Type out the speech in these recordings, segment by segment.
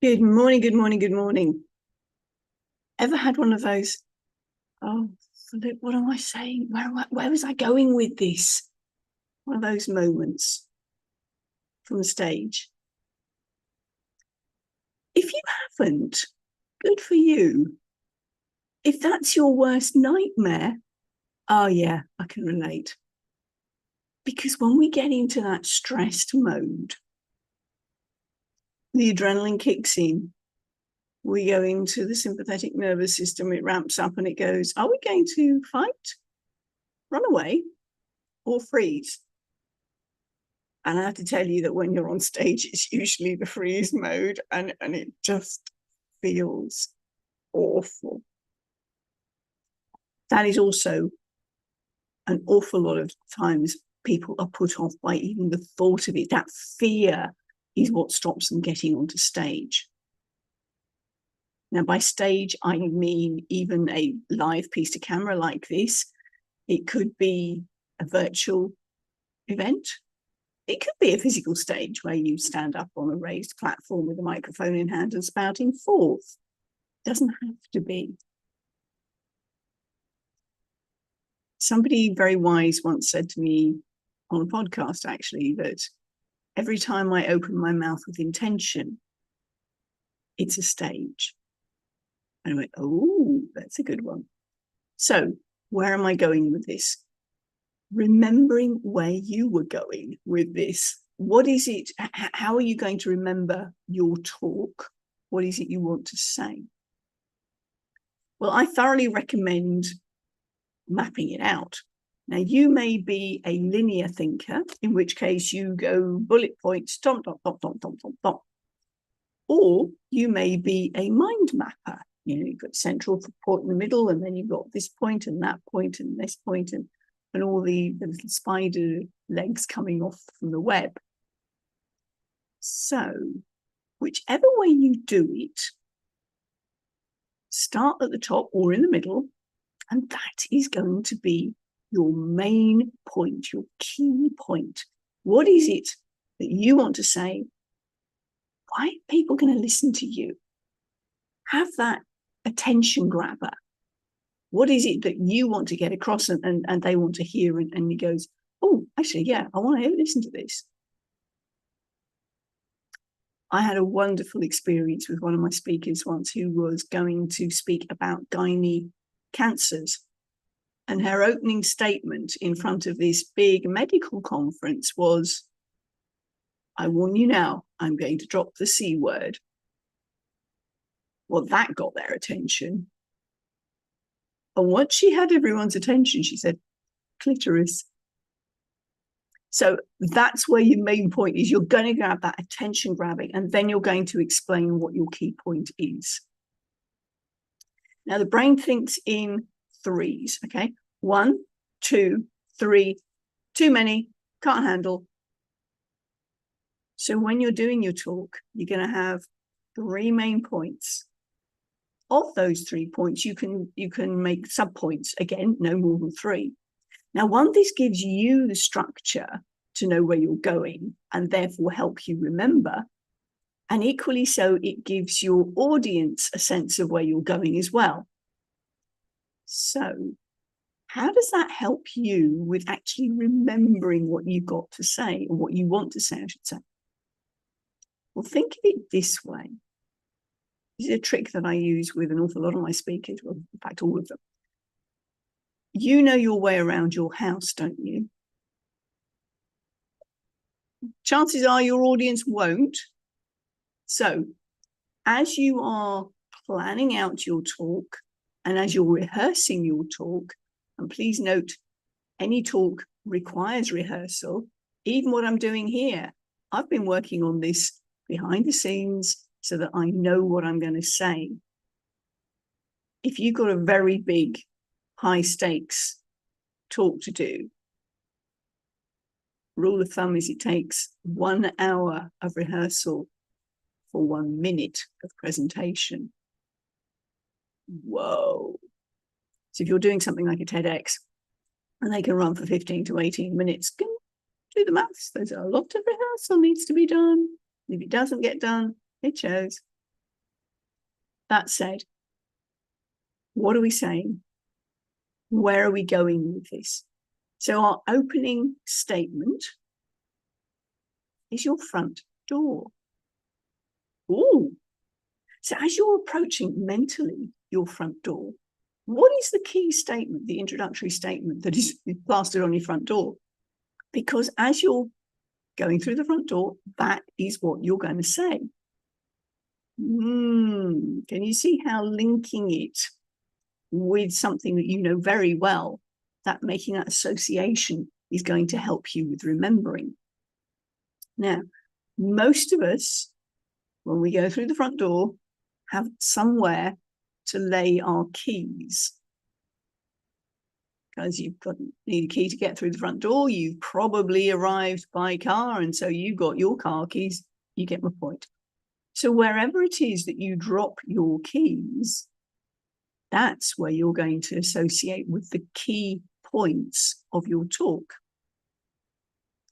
Good morning, good morning, good morning. Ever had one of those? Oh, Philip, what am I saying? Where was I going with this? One of those moments from the stage. If you haven't, good for you. If that's your worst nightmare, oh yeah, I can relate. Because when we get into that stressed mode, the adrenaline kicks in. We go into the sympathetic nervous system, it ramps up and it goes, are we going to fight, run away, or freeze? And I have to tell you that when you're on stage, it's usually the freeze mode, and it just feels awful. That is also an awful lot of times people are put off by even the thought of it. That fear is what stops them getting onto stage. Now, by stage, I mean even a live piece to camera like this. It could be a virtual event. It could be a physical stage where you stand up on a raised platform with a microphone in hand and spouting forth. It doesn't have to be. Somebody very wise once said to me on a podcast, actually, that every time I open my mouth with intention, it's a stage. And I went, oh, that's a good one. So where am I going with this? Remembering where you were going with this. What is it? How are you going to remember your talk? What is it you want to say? Well, I thoroughly recommend mapping it out. Now, you may be a linear thinker, in which case you go bullet points, dot, dot, dot, dot, dot, dot, dot. Or you may be a mind mapper. You know, you've got central point in the middle, and then you've got this point and that point and this point and all the little spider legs coming off from the web. So, whichever way you do it, start at the top or in the middle, and that is going to be your main point, your key point. What is it that you want to say? Why are people going to listen to you? Have that attention grabber. What is it that you want to get across and they want to hear? And he goes, oh, actually, yeah, I want to listen to this. I had a wonderful experience with one of my speakers once who was going to speak about gynae cancers. And her opening statement in front of this big medical conference was, I warn you now, I'm going to drop the C word. Well, that got their attention. And once she had everyone's attention, she said, clitoris. So that's where your main point is. You're going to grab that attention grabbing, and then you're going to explain what your key point is. Now, the brain thinks in threes, okay? 1, 2, 3, too many, can't handle. So when you're doing your talk, you're going to have 3 main points. Of those 3 points, you can make sub-points, again, no more than 3. Now, one, this gives you the structure to know where you're going and therefore help you remember. And equally so, it gives your audience a sense of where you're going as well. So how does that help you with actually remembering what you've got to say, or what you want to say, I should say? Well, think of it this way. This is a trick that I use with an awful lot of my speakers, well, in fact, all of them. You know your way around your house, don't you? Chances are your audience won't. So as you are planning out your talk and as you're rehearsing your talk, and please note, any talk requires rehearsal. Even what I'm doing here, I've been working on this behind the scenes so that I know what I'm going to say. If you've got a very big, high stakes talk to do, rule of thumb is it takes 1 hour of rehearsal for 1 minute of presentation. Whoa. So if you're doing something like a TEDx and they can run for 15 to 18 minutes, do the maths. There's a lot of rehearsal needs to be done. If it doesn't get done, it shows. that said, what are we saying? Where are we going with this? So our opening statement is your front door. Ooh. So as you're approaching mentally your front door, what is the key statement, the introductory statement that is plastered on your front door? Because as you're going through the front door, that is what you're going to say. Can you see how linking it with something that you know very well, that making that association is going to help you with remembering? Now, most of us, when we go through the front door, have somewhere to lay our keys. Because you've need a key to get through the front door, you've probably arrived by car, and so you've got your car keys. You get my point. So wherever it is that you drop your keys, that's where you're going to associate with the key points of your talk.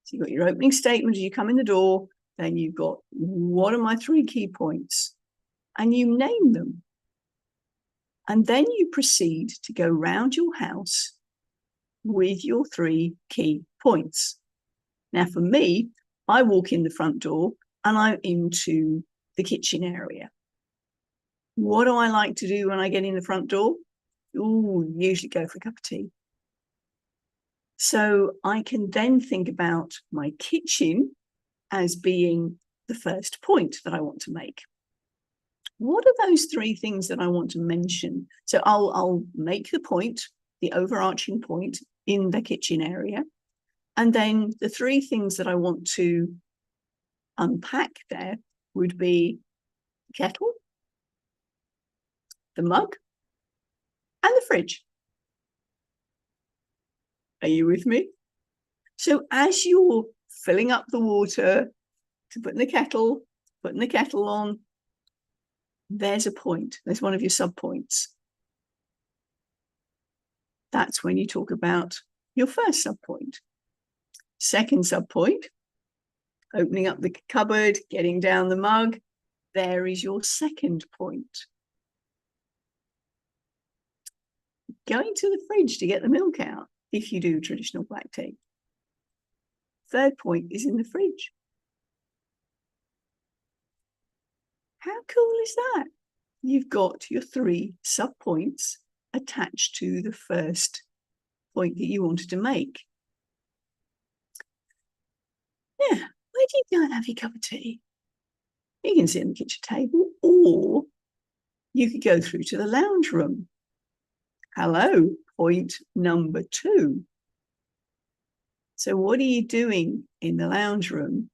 So you've got your opening statement as you come in the door, then you've got, what are my 3 key points? And you name them. And then you proceed to go round your house with your 3 key points. Now, for me, I walk in the front door and I'm into the kitchen area. What do I like to do when I get in the front door? Usually go for a cup of tea. So I can then think about my kitchen as being the first point that I want to make. What are those 3 things that I want to mention? So I'll make the point, the overarching point in the kitchen area. And then the 3 things that I want to unpack there would be the kettle, the mug, and the fridge. Are you with me? So as you're filling up the water to put in the kettle, putting the kettle on, there's a point. There's one of your subpoints. That's when you talk about your first subpoint. Second subpoint, opening up the cupboard, getting down the mug. There is your second point. Going to the fridge to get the milk out, if you do traditional black tea. Third point is in the fridge. How cool is that? You've got your 3 subpoints attached to the first point that you wanted to make. Yeah, where do you go and have your cup of tea? You can sit on the kitchen table, or you could go through to the lounge room. Hello, point number 2. So what are you doing in the lounge room?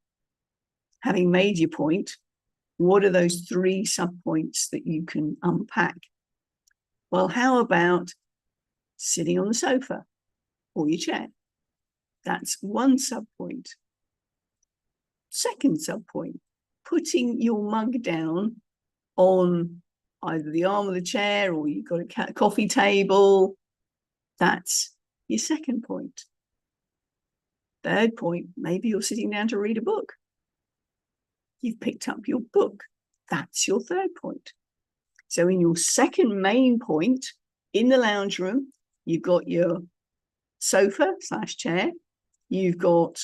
Having made your point, what are those 3 subpoints that you can unpack? Well, how about sitting on the sofa or your chair? That's one subpoint. Second subpoint, putting your mug down on either the arm of the chair or you've got a coffee table. That's your second point. Third point, maybe you're sitting down to read a book. You've picked up your book. That's your third point. So in your second main point in the lounge room, you've got your sofa/chair. You've got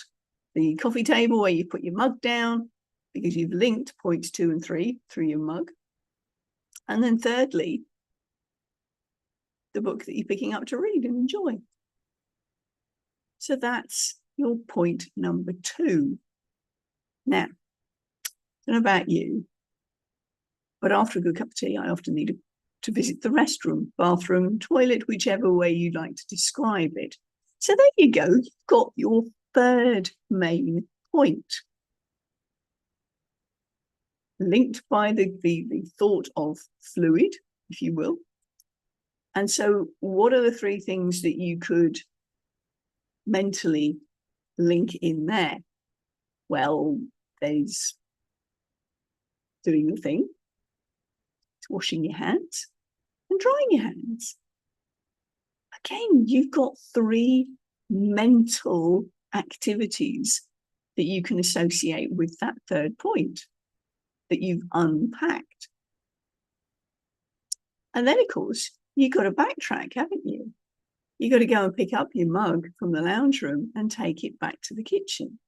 the coffee table where you put your mug down because you've linked points 2 and 3 through your mug. And then thirdly, the book that you're picking up to read and enjoy. So that's your point number 2. Now, I don't know about you, but after a good cup of tea, I often need to visit the restroom, bathroom, toilet, whichever way you'd like to describe it. So there you go. You've got your third main point, linked by the thought of fluid, if you will. And so what are the 3 things that you could mentally link in there? Well, there's doing the thing, washing your hands, and drying your hands. Again, you've got 3 mental activities that you can associate with that third point that you've unpacked. And then, of course, you've got to backtrack, haven't you? You've got to go and pick up your mug from the lounge room and take it back to the kitchen.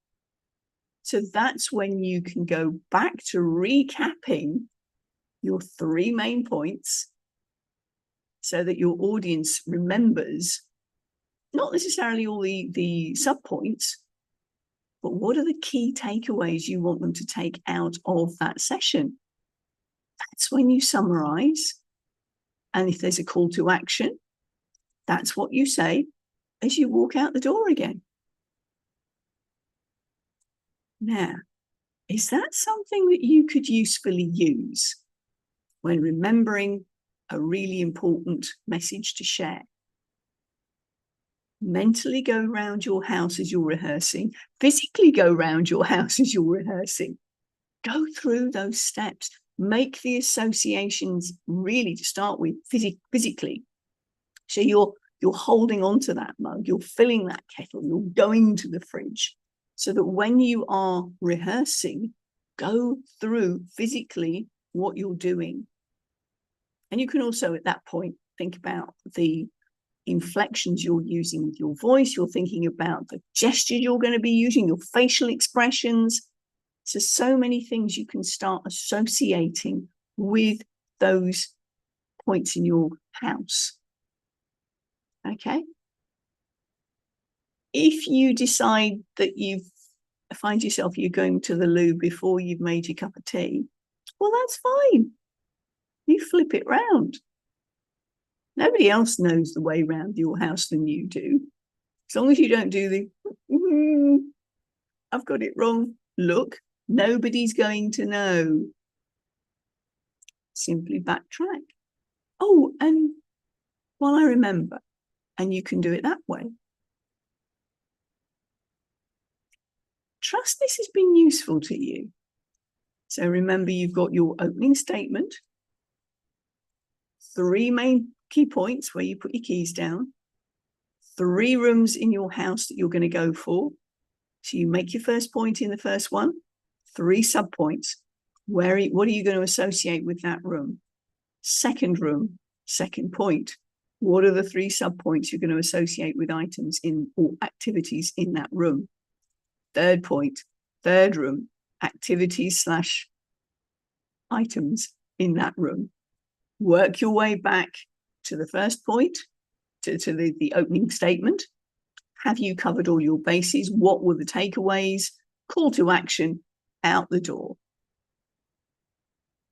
So that's when you can go back to recapping your 3 main points so that your audience remembers not necessarily all the sub-points, but what are the key takeaways you want them to take out of that session? That's when you summarize. And if there's a call to action, that's what you say as you walk out the door again. Now, is that something that you could usefully use when remembering a really important message to share? Mentally go around your house as you're rehearsing, physically go around your house as you're rehearsing. Go through those steps, make the associations really to start with physically. So you're holding on to that mug, you're filling that kettle, you're going to the fridge, so that when you are rehearsing, go through physically what you're doing. And you can also at that point think about the inflections you're using with your voice. You're thinking about the gestures you're going to be using, your facial expressions. So many things you can start associating with those points in your house. Okay. If you decide that you find yourself you're going to the loo before you've made your cup of tea, well, that's fine. You flip it round. Nobody else knows the way around your house than you do. As long as you don't do the, I've got it wrong, look, nobody's going to know. Simply backtrack. Oh, and while I remember, and you can do it that way. Trust this has been useful to you. So remember, you've got your opening statement, 3 main key points where you put your keys down, 3 rooms in your house that you're going to go for. So you make your first point in the first one, 3 sub-points. What are you going to associate with that room? Second room, second point. What are the 3 sub-points you're going to associate with items in or activities in that room? Third point, third room, activities / items in that room. Work your way back to the first point, to the opening statement. Have you covered all your bases? What were the takeaways? Call to action, out the door.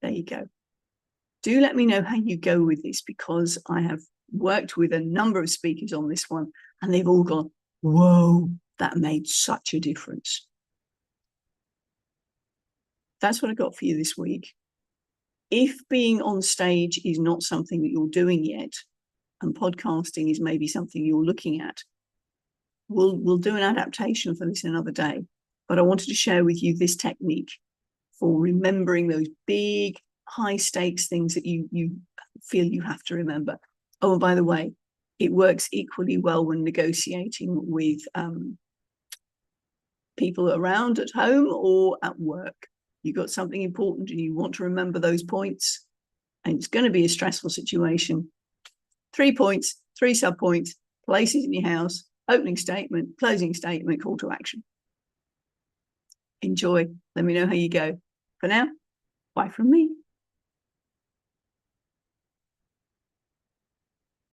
There you go. Do let me know how you go with this, because I have worked with a number of speakers on this one and they've all gone, whoa, that made such a difference. That's what I got for you this week. If being on stage is not something that you're doing yet, and podcasting is maybe something you're looking at, we'll do an adaptation for this another day. But I wanted to share with you this technique for remembering those big, high stakes things that you feel you have to remember. Oh, and by the way, it works equally well when negotiating with people around at home or at work. You've got something important and you want to remember those points, and it's going to be a stressful situation. 3 points, 3 sub-points, places in your house, opening statement, closing statement, call to action. Enjoy. Let me know how you go. For now, bye from me.